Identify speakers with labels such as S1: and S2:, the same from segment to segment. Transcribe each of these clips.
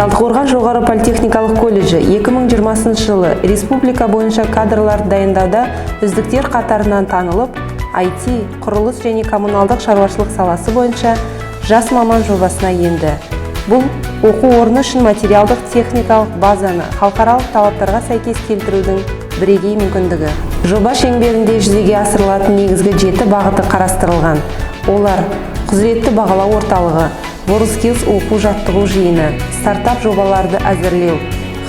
S1: Талдықорған жоғары политехникалық колледжі 2020 жылы республика бойынша кадрлар дайындауда үздіктер қатарынан танылып, IT, құрылыс және коммуналдық шаруашылық саласы бойынша жас маман жобасына енді. Бұл оқу орны үшін материалдық техникалық базаны халықаралық талаптарға сәйкес келтірудің бірегей мүмкіндігі. Жоба шеңберінде жүзеге асырылатын негізгі 7 бағыты қарастырылған. Олар: құзыретті бағалау орталығы, WorldSkills оқу жаттығу жиыны, стартап жобаларды әзірлеу,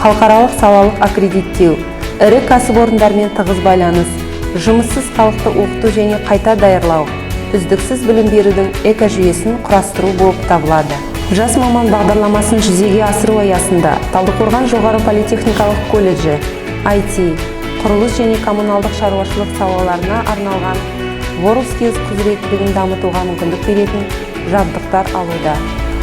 S1: халықаралық салалық аккредиттеу, ірі кәсіпорындармен тығыз байланыс, жұмыссыз халықты оқыту және қайта даярлау, үздіксіз білім берудің экожүйесін құрастыру болып табылады. Жас маман бағдарламасын жүзеге асыру аясында Талдықорған жоғары политехникалық колледжі IT, құрылыс және коммуналдық шаруашылық салаларына арналған WorldSkills құзыреттілігін дамытуға мүмкіндік беретін жабдықтар алуда.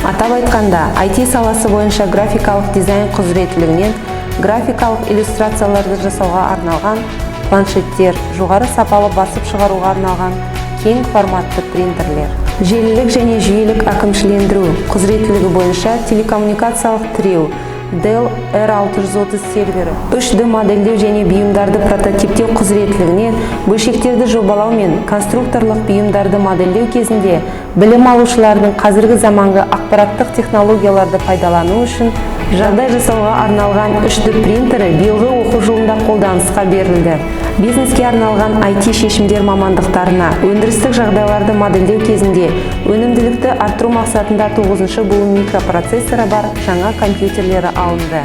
S1: Атап айтқанда, IT саласы бойынша графикалық дизайн құзыреттілігінен графикалық иллюстрацияларды жасауға арналған планшеттер, жоғары сапалы басып шығаруға арналған кең форматты принтерлер. Желілік және жүйелік әкімшілендіру құзыреттілігі бойынша телекоммуникациялық тіреу, Dell R630 сервері, 3D модельдеу және бұйымдарды прототиптеу құзыреттілігінен бөлшектерді жобалау мен конструкторлық бұйымдарды модельдеу кезінде білім алушылардың қазіргі заманғы ақпараттық технологияларды пайдалану үшін жағдай жасауға арналған 3D принтері биылғы оқу жылында қолданысқа берілді. Бизнеске арналған IT шешімдер мамандықтарына өндірістік жағдайларды модельдеу кезінде өнімділікті арттыру мақсатында 9-шы буын микропроцессоры бар жаңа компьютерлері алынды.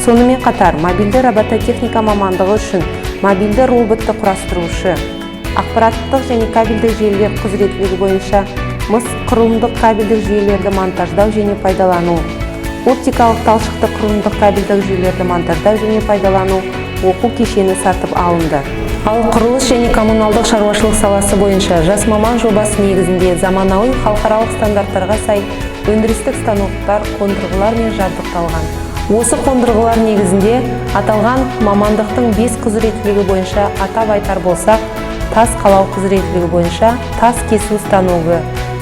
S1: Сонымен қатар, мобильді робототехника мамандығы үшін мобильді роботты құрастырушы, ақпараттық және кабельдік желілер құзыреттілігі бойынша мыс құрылымдық кабельдік жүйелерді монтаждау және пайдалану, оптикалық талшықты құрылымдық кабельдік жүйелерді монтаждау және пайдалану оқу кешені сатып алынды. Ал құрылыс және коммуналдық шаруашылық саласы бойынша жас маман жобасы негізінде заманауи халықаралық стандарттарға сай өндірістік станоктар, қондырғылар мен жабдықталған. Осы қондырғылар негізінде аталған мамандықтың 5 құзыреттілігі бойынша атап айтар болсақ, тас қалау құзыреттілігі бойынша тас кесу станогы,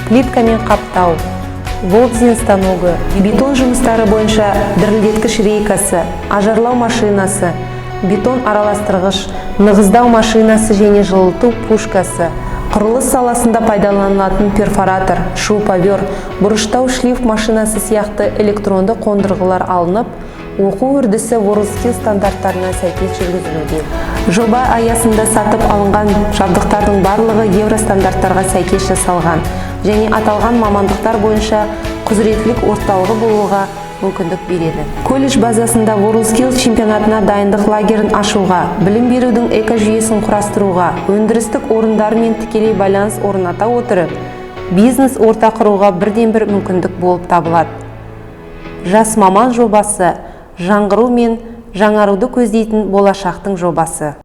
S1: плиткамен қаптау, волбзин станогы, бетон жұмыстары бойынша дірілдеткіш рейкасы, ажарлау машинасы, бетон араластырғыш, нығыздау машинасы және жылыту пушкасы, құрылыс саласында пайдаланылатын перфоратор, шуруповер, бұрыштау шлиф машинасы сияқты электронды қондырғылар алынып, оқу үрдісі WorldSkills стандарттарына сәйкес жүргізілуде. Жоба аясында сатып алынған жабдықтардың барлығы евростандарттарға сәйкес жасалған және аталған мамандықтар бойынша құзыреттілік орталығы болуға мүмкіндік береді. Колледж базасында WorldSkills чемпионатына дайындық лагерін ашуға, білім берудің экожүйесін құрастыруға, өндірістік орындармен тікелей байланыс орната отырып, бизнес орта құруға бірден-бір мүмкіндік болып табылады. Жас маман жобасы жаңғыру мен жаңаруды көздейтін болашақтың жобасы.